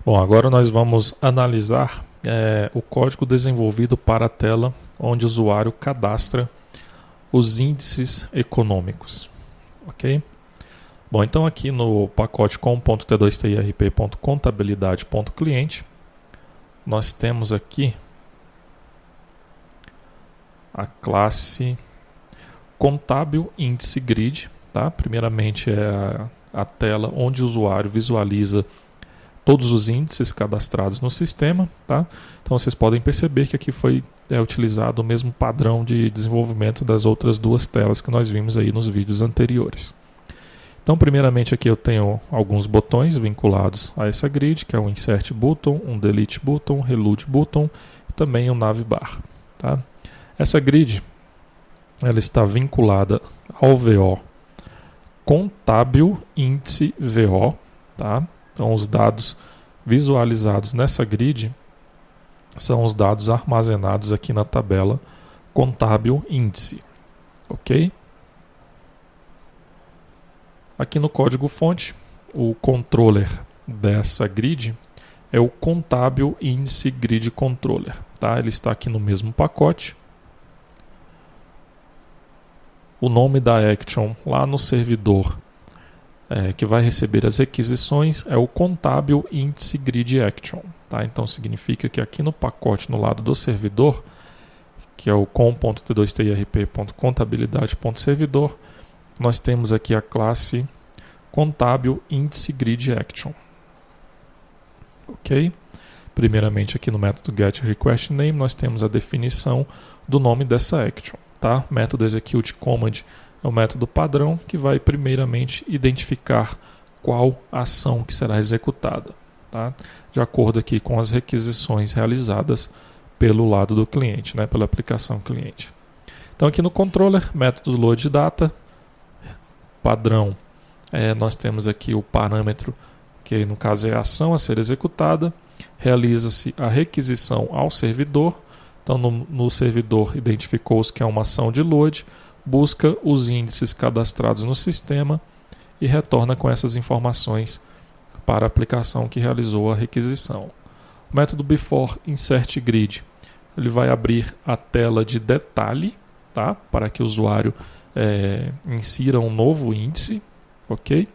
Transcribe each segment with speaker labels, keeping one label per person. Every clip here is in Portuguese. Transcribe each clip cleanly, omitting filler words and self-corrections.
Speaker 1: Bom, agora nós vamos analisar o código desenvolvido para a tela onde o usuário cadastra os índices econômicos, ok? Bom, então aqui no pacote com.t2tirp.contabilidade.cliente nós temos aqui a classe contábil índice grid, tá? Primeiramente é a tela onde o usuário visualiza todos os índices cadastrados no sistema, tá? Então vocês podem perceber que aqui foi utilizado o mesmo padrão de desenvolvimento das outras duas telas que nós vimos aí nos vídeos anteriores. Então primeiramente aqui eu tenho alguns botões vinculados a essa grid, que é um Insert Button, um Delete Button, Reload Button e também um Navbar, tá? Essa grid ela está vinculada ao VO contábil índice VO, tá? Então os dados visualizados nessa grid são os dados armazenados aqui na tabela contábil índice, ok? Aqui no código fonte, o controller dessa grid é o contábil índice grid controller, tá? Ele está aqui no mesmo pacote. O nome da action lá no servidor que vai receber as requisições é o contábil índice grid action, tá? Então significa que aqui no pacote no lado do servidor, que é o com.t2tirp.contabilidade.servidor, nós temos aqui a classe contábil índice grid action, ok? Primeiramente aqui no método getRequestName nós temos a definição do nome dessa action, tá? O método executeCommand é o método padrão que vai primeiramente identificar qual ação que será executada, tá? De acordo aqui com as requisições realizadas pelo lado do cliente, né? Pela aplicação cliente. Então aqui no controller, método loadData, padrão, nós temos aqui o parâmetro, que no caso é a ação a ser executada, realiza-se a requisição ao servidor, então no servidor identificou-se que é uma ação de load, busca os índices cadastrados no sistema e retorna com essas informações para a aplicação que realizou a requisição. O método beforeInsertGrid, ele vai abrir a tela de detalhe, tá? Para que o usuário insira um novo índice, ok?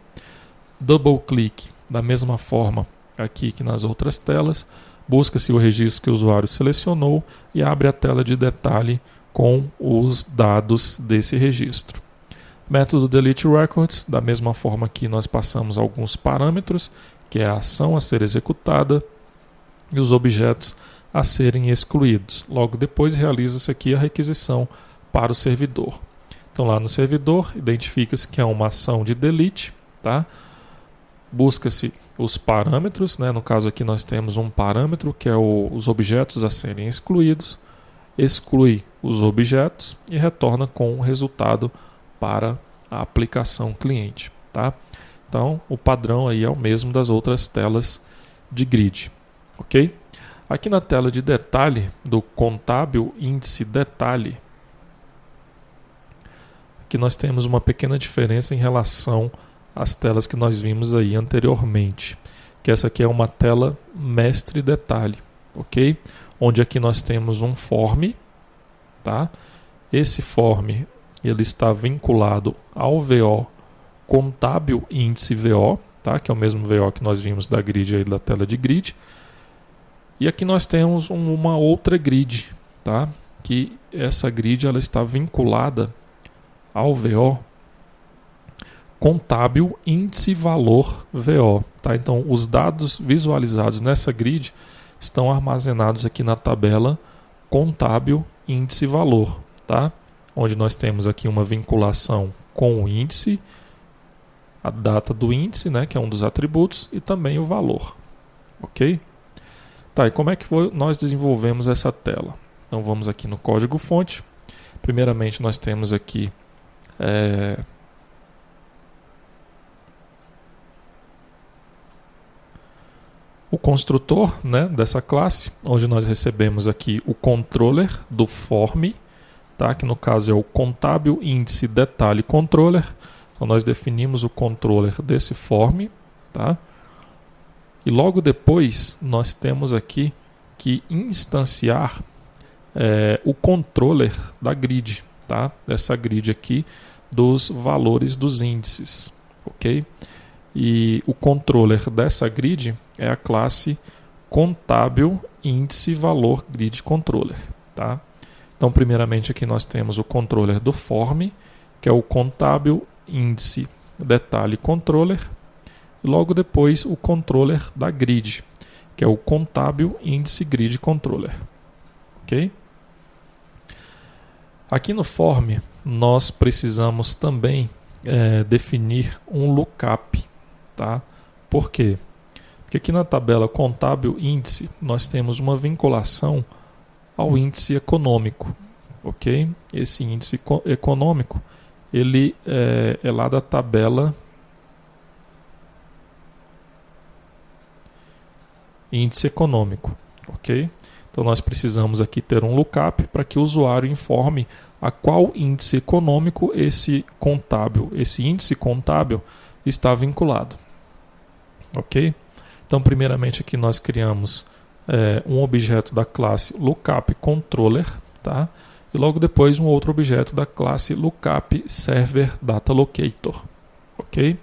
Speaker 1: Double click, da mesma forma aqui que nas outras telas, busca-se o registro que o usuário selecionou e abre a tela de detalhe com os dados desse registro. Método delete records, da mesma forma que nós passamos alguns parâmetros, que é a ação a ser executada e os objetos a serem excluídos. Logo depois realiza-se aqui a requisição para o servidor. Então lá no servidor identifica-se que é uma ação de delete, tá? Busca-se os parâmetros, né? No caso aqui nós temos um parâmetro que é os objetos a serem excluídos, exclui os objetos e retorna com o resultado para a aplicação cliente, tá? Então o padrão aí é o mesmo das outras telas de grid, ok? Aqui na tela de detalhe do contábil índice detalhe, aqui nós temos uma pequena diferença em relação às telas que nós vimos aí anteriormente, que essa aqui é uma tela mestre detalhe, ok? Onde aqui nós temos um form, tá? Esse form ele está vinculado ao VO contábil índice VO, tá? Que é o mesmo VO que nós vimos da grid aí da tela de grid. E aqui nós temos uma outra grid, tá? Que essa grid ela está vinculada ao VO contábil índice valor VO, tá? Então os dados visualizados nessa grid estão armazenados aqui na tabela contábil índice valor, tá? Onde nós temos aqui uma vinculação com o índice, a data do índice, né, que é um dos atributos, e também o valor, ok? Tá, e como é que nós desenvolvemos essa tela? Então vamos aqui no código fonte. Primeiramente nós temos aqui o construtor, né, dessa classe, onde nós recebemos aqui o controller do form, tá, que no caso é o contábil índice detalhe controller. Então nós definimos o controller desse form, tá? E logo depois nós temos aqui que instanciar o controller da grid, tá? Dessa grid aqui dos valores dos índices, ok? E o controller dessa grid é a classe contábil índice valor grid controller, tá? Então, primeiramente aqui nós temos o controller do form, que é o contábil índice detalhe controller, e logo depois o controller da grid, que é o contábil índice grid controller, ok? Aqui no form nós precisamos também definir um lookup, tá? Por quê? Porque aqui na tabela contábil índice nós temos uma vinculação ao índice econômico, ok? Esse índice econômico ele é lá da tabela índice econômico, ok? Então nós precisamos aqui ter um lookup para que o usuário informe a qual índice econômico esse índice contábil está vinculado, ok? Então primeiramente aqui nós criamos um objeto da classe lookup controller, tá? E logo depois um outro objeto da classe lookup server data locator, ok?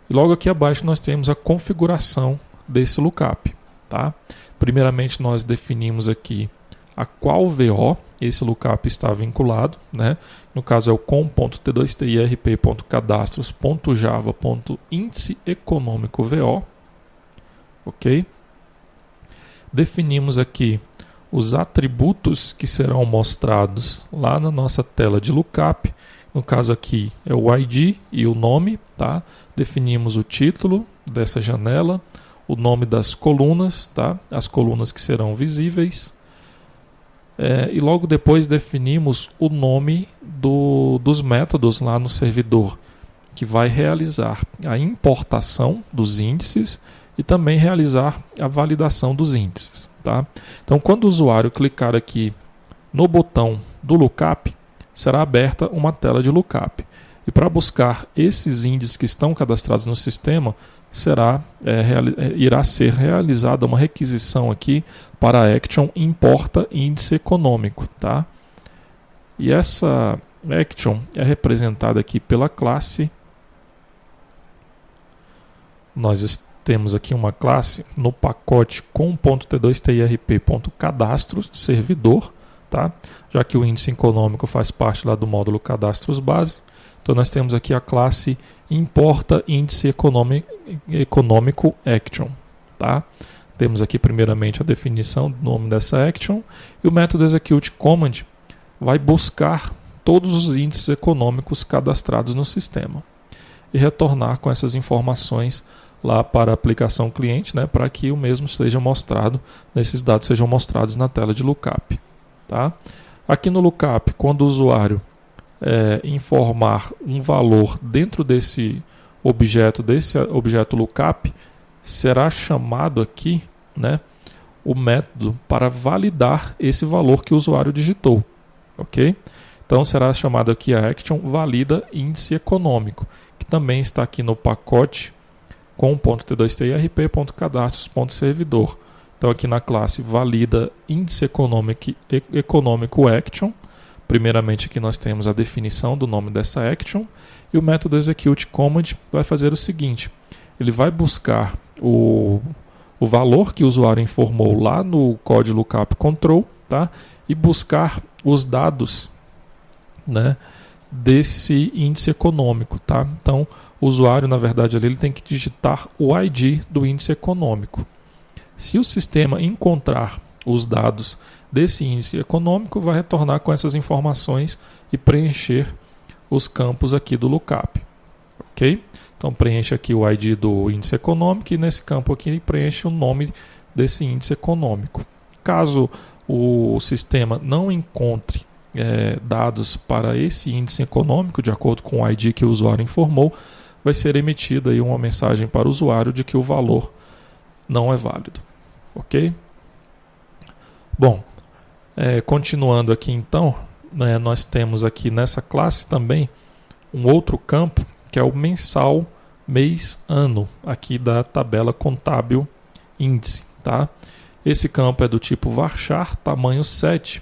Speaker 1: E logo aqui abaixo nós temos a configuração desse lookup, tá? Primeiramente nós definimos aqui a qual VO esse lookup está vinculado, né? No caso é o com.t2tirp.cadastros.java.índice econômico VO, ok? Definimos aqui os atributos que serão mostrados lá na nossa tela de lookup. No caso aqui é o ID e o nome, tá? Definimos o título dessa janela, o nome das colunas, tá? As colunas que serão visíveis. E logo depois definimos o nome dos métodos lá no servidor, que vai realizar a importação dos índices e também realizar a validação dos índices, tá? Então, quando o usuário clicar aqui no botão do lookup, será aberta uma tela de lookup. E para buscar esses índices que estão cadastrados no sistema, irá ser realizada uma requisição aqui para a action importa índice econômico, tá? E essa action é representada aqui pela classe. Nós temos aqui uma classe no pacote com.t2tirp.cadastros servidor, tá? Já que o índice econômico faz parte lá do módulo cadastros base. Então nós temos aqui a classe importa índice econômico action, tá? Temos aqui primeiramente a definição do nome dessa action e o método execute command vai buscar todos os índices econômicos cadastrados no sistema e retornar com essas informações lá para a aplicação cliente, né, para que o mesmo seja mostrado, esses dados sejam mostrados na tela de lookup, tá? Aqui no lookup, quando o usuário informar um valor dentro desse objeto lookup, será chamado aqui, né, o método para validar esse valor que o usuário digitou, ok? Então será chamado aqui a action valida índice econômico, que também está aqui no pacote com.t2tirp.cadastros.servidor. Então aqui na classe valida índice econômico action. Primeiramente aqui nós temos a definição do nome dessa action e o método execute command vai fazer o seguinte: ele vai buscar o valor que o usuário informou lá no código lookup control, tá? E buscar os dados, né, desse índice econômico, tá? Então o usuário, na verdade, ele tem que digitar o ID do índice econômico. Se o sistema encontrar os dados desse índice econômico, vai retornar com essas informações e preencher os campos aqui do lookup, ok? Então preenche aqui o ID do índice econômico e nesse campo aqui preenche o nome desse índice econômico. Caso o sistema não encontre dados para esse índice econômico, de acordo com o ID que o usuário informou, vai ser emitida aí uma mensagem para o usuário de que o valor não é válido, ok? Bom, continuando aqui então, né, nós temos aqui nessa classe também um outro campo que é o mensal mês, ano, aqui da tabela contábil índice, tá? Esse campo é do tipo varchar, tamanho 7,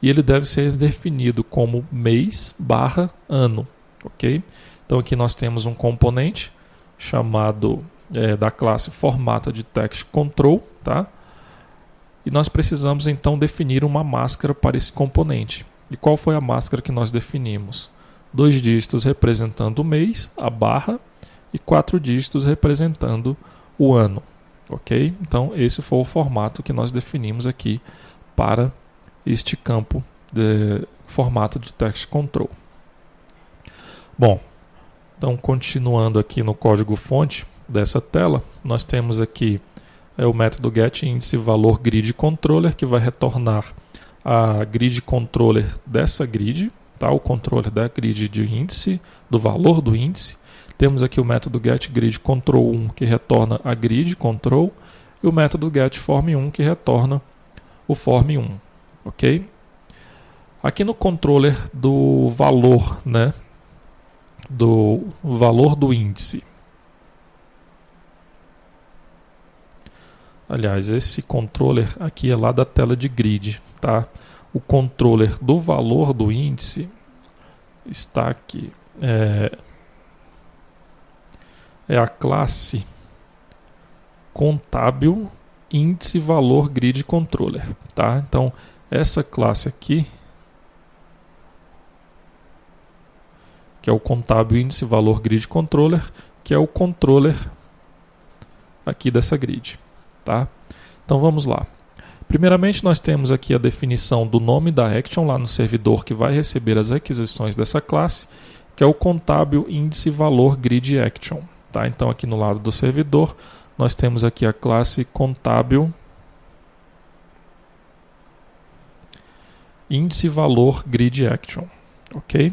Speaker 1: e ele deve ser definido como mês/ano, ok? Então aqui nós temos um componente chamado da classe formata de text control, tá? E nós precisamos então definir uma máscara para esse componente. E qual foi a máscara que nós definimos? 2 dígitos representando o mês, a barra, e 4 dígitos representando o ano. Ok? Então esse foi o formato que nós definimos aqui para este campo de formato de text control. Bom, então continuando aqui no código fonte dessa tela, nós temos aqui o método getIndiceValor grid controller, que vai retornar a grid controller dessa grid, tá? O controller da grid de índice, do valor do índice. Temos aqui o método getGridControl1, que retorna a grid control, e o método getForm1, que retorna o form1, ok? Aqui no controller do valor, né, do valor do índice. Aliás, esse controller aqui é lá da tela de grid, tá? O controller do valor do índice está aqui. É a classe contábil índice valor grid controller, tá? Então essa classe aqui, que é o contábil índice valor grid controller, que é o controller aqui dessa grid, tá? Então vamos lá. Primeiramente nós temos aqui a definição do nome da action lá no servidor que vai receber as requisições dessa classe, que é o contábil índice valor grid action. Tá? Então aqui no lado do servidor nós temos aqui a classe contábil índice valor grid action, ok?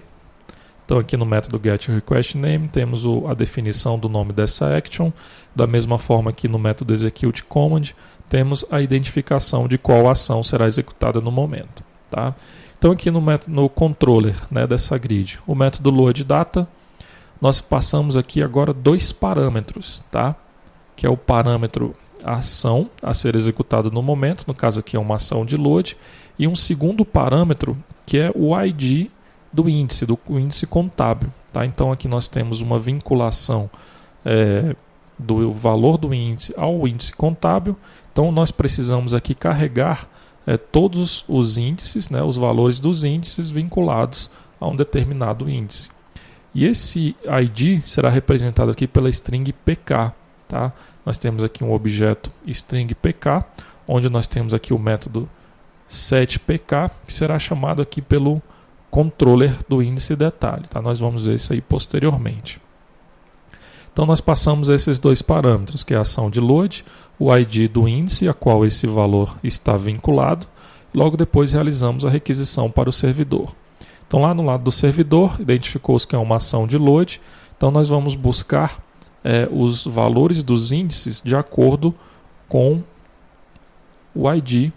Speaker 1: Então aqui no método getRequestName temos a definição do nome dessa action, da mesma forma que no método executeCommand temos a identificação de qual ação será executada no momento, tá? Então aqui no controller, né, dessa grid, o método loadData, nós passamos aqui agora 2 parâmetros, tá? Que é o parâmetro ação a ser executada no momento, no caso aqui é uma ação de load, e um segundo parâmetro que é o ID do índice contábil, tá? Então aqui nós temos uma vinculação do valor do índice ao índice contábil, então nós precisamos aqui carregar todos os índices, né, os valores dos índices vinculados a um determinado índice. E esse ID será representado aqui pela string pk, tá? Nós temos aqui um objeto string pk, onde nós temos aqui o método setPK, que será chamado aqui pelo controller do índice detalhe, tá? Nós vamos ver isso aí posteriormente. Então nós passamos esses 2 parâmetros, que é a ação de load, o ID do índice a qual esse valor está vinculado, e logo depois realizamos a requisição para o servidor. Então lá no lado do servidor, identificou-se que é uma ação de load, então nós vamos buscar os valores dos índices de acordo com o ID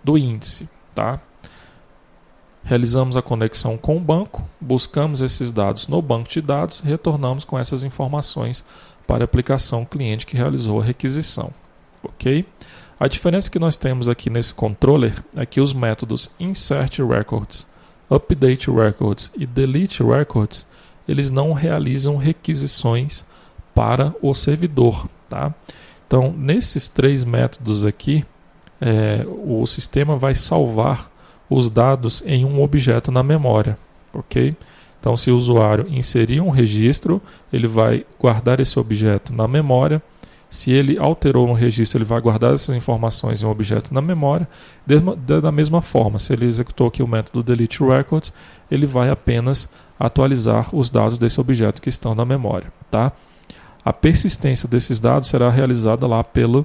Speaker 1: do índice, tá? Realizamos a conexão com o banco, buscamos esses dados no banco de dados e retornamos com essas informações para a aplicação cliente que realizou a requisição, ok? A diferença que nós temos aqui nesse controller é que os métodos insertRecords, updateRecords e deleteRecords, eles não realizam requisições para o servidor, tá? Então, nesses 3 métodos aqui, o sistema vai salvar os dados em um objeto na memória, ok? Então, se o usuário inserir um registro, ele vai guardar esse objeto na memória. Se ele alterou um registro, ele vai guardar essas informações em um objeto na memória. Da mesma forma, se ele executou aqui o método deleteRecords, ele vai apenas atualizar os dados desse objeto que estão na memória, tá? A persistência desses dados será realizada lá pelo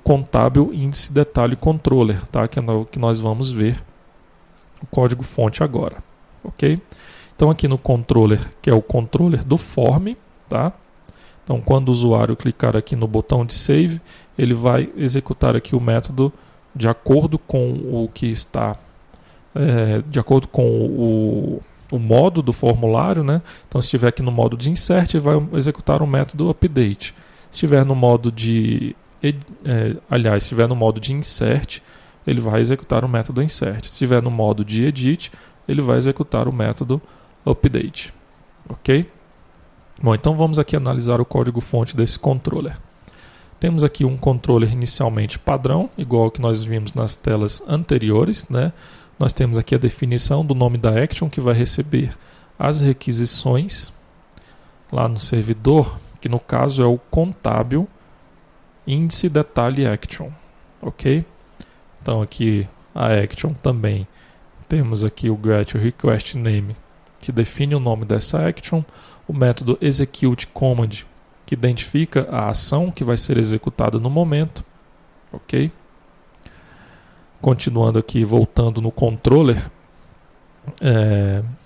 Speaker 1: contábil índice detalhe controller, tá? Que é o que nós vamos ver o código fonte agora, ok? Então aqui no controller, que é o controller do form, tá? Então quando o usuário clicar aqui no botão de save, ele vai executar aqui o método de acordo com o que está, de acordo com o modo do formulário, né? Então, se estiver aqui no modo de insert, ele vai executar o método update. Se estiver no modo de, se estiver no modo de insert, ele vai executar o método insert. Se estiver no modo de edit, ele vai executar o método update. Ok? Bom, então vamos aqui analisar o código-fonte desse controller. Temos aqui um controller inicialmente padrão, igual ao que nós vimos nas telas anteriores, né? Nós temos aqui a definição do nome da action, que vai receber as requisições lá no servidor, que no caso é o contábil índice detalhe action, ok? Então aqui a action também temos aqui o getRequestName, que define o nome dessa action, o método executeCommand, que identifica a ação que vai ser executada no momento, ok? Continuando aqui, voltando no controller,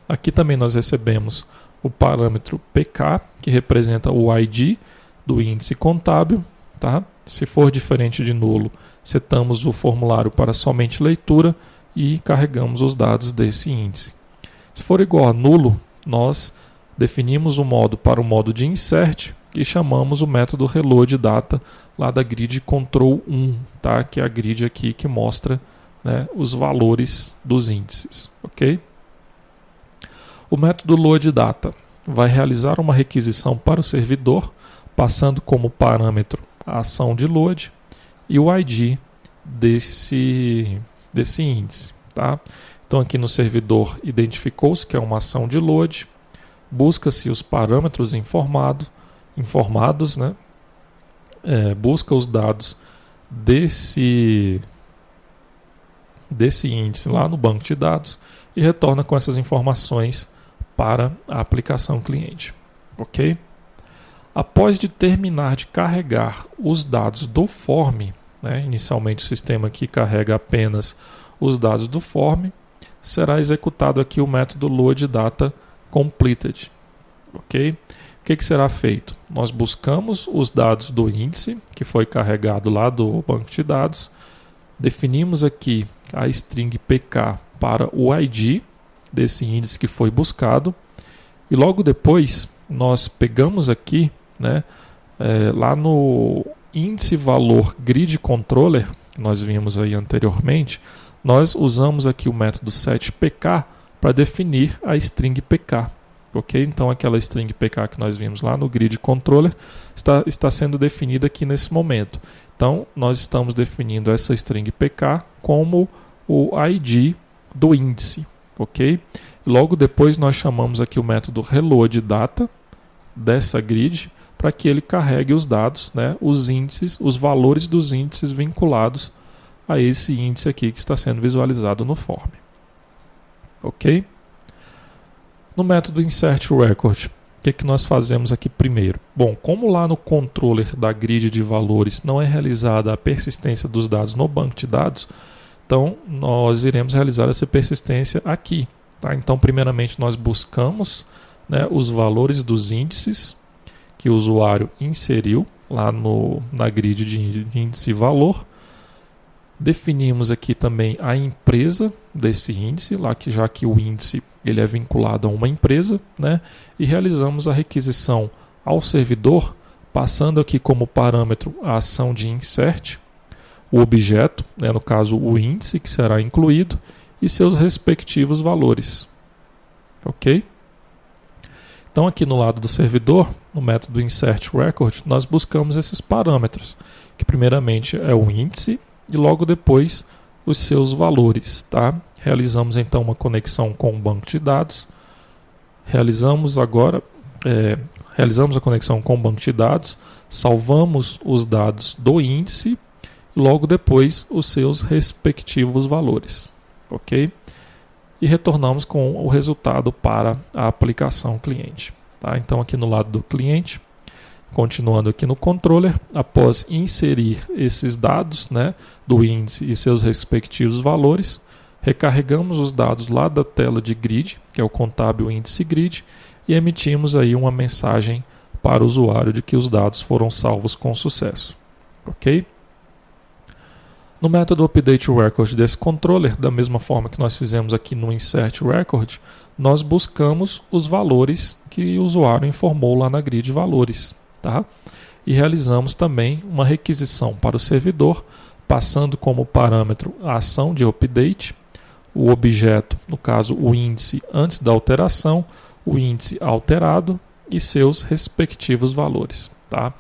Speaker 1: aqui também nós recebemos o parâmetro PK, que representa o ID do índice contábil, tá? Se for diferente de nulo, setamos o formulário para somente leitura e carregamos os dados desse índice. Se for igual a nulo, nós definimos o modo para o modo de insert e chamamos o método reloadData lá da grid control 1, tá? Que é a grid aqui que mostra, né, os valores dos índices, ok? O método loadData vai realizar uma requisição para o servidor, passando como parâmetro a ação de load e o ID desse índice, tá? Então aqui no servidor identificou-se que é uma ação de load, busca-se os parâmetros informados, né? Busca os dados desse índice lá no banco de dados e retorna com essas informações para a aplicação cliente, ok? Após de terminar de carregar os dados do form, né? Inicialmente o sistema aqui carrega apenas os dados do form, será executado aqui o método loadDataCompleted, ok? O que será feito? Nós buscamos os dados do índice que foi carregado lá do banco de dados, definimos aqui a string PK para o ID desse índice que foi buscado e logo depois nós pegamos aqui, né, lá no índice valor grid controller, que nós vimos aí anteriormente, nós usamos aqui o método setPK para definir a string PK. Ok? Então aquela string PK que nós vimos lá no grid controller está sendo definida aqui nesse momento. Então nós estamos definindo essa string PK como o ID do índice. Ok? Logo depois nós chamamos aqui o método reloadData dessa grid para que ele carregue os dados, né, os índices, os valores dos índices vinculados a esse índice aqui que está sendo visualizado no form. Ok? No método insertRecord, o que nós fazemos aqui primeiro? Bom, como lá no controller da grid de valores não é realizada a persistência dos dados no banco de dados, então nós iremos realizar essa persistência aqui. Tá? Então, primeiramente, nós buscamos, né, os valores dos índices que o usuário inseriu lá na grid de índice valor. Definimos aqui também a empresa desse índice, já que o índice ele é vinculado a uma empresa, né? E realizamos a requisição ao servidor, passando aqui como parâmetro a ação de insert, o objeto, né? No caso o índice que será incluído, e seus respectivos valores. Ok? Então aqui no lado do servidor, no método insertRecord, nós buscamos esses parâmetros, que primeiramente é o índice, e logo depois os seus valores, tá? Realizamos então uma conexão com o banco de dados. Realizamos a conexão com o banco de dados, salvamos os dados do índice e logo depois os seus respectivos valores, ok? E retornamos com o resultado para a aplicação cliente, tá? Então aqui no lado do cliente, continuando aqui no controller, após inserir esses dados, né, do índice e seus respectivos valores, recarregamos os dados lá da tela de grid, que é o contábil índice grid, e emitimos aí uma mensagem para o usuário de que os dados foram salvos com sucesso. Ok? No método update record desse controller, da mesma forma que nós fizemos aqui no insert record, nós buscamos os valores que o usuário informou lá na grid valores, tá? E realizamos também uma requisição para o servidor, passando como parâmetro a ação de update, o objeto, no caso o índice antes da alteração, o índice alterado e seus respectivos valores, tá?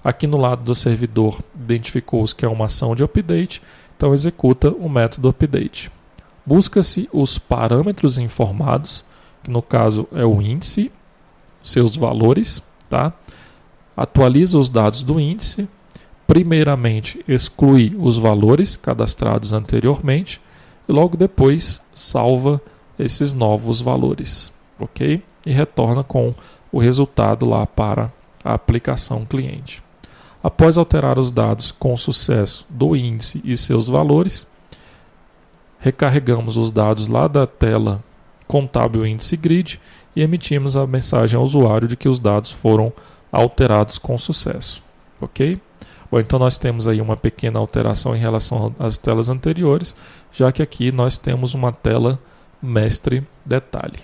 Speaker 1: Aqui no lado do servidor identificou-se que é uma ação de update, então executa o método update. Busca-se os parâmetros informados, que no caso é o índice, seus valores, tá? Atualiza os dados do índice, primeiramente exclui os valores cadastrados anteriormente e logo depois salva esses novos valores, ok? E retorna com o resultado lá para a aplicação cliente. Após alterar os dados com sucesso do índice e seus valores, recarregamos os dados lá da tela contábil índice grid e emitimos a mensagem ao usuário de que os dados foram alterados com sucesso, ok? Bom, então nós temos aí uma pequena alteração em relação às telas anteriores, já que aqui nós temos uma tela mestre detalhe.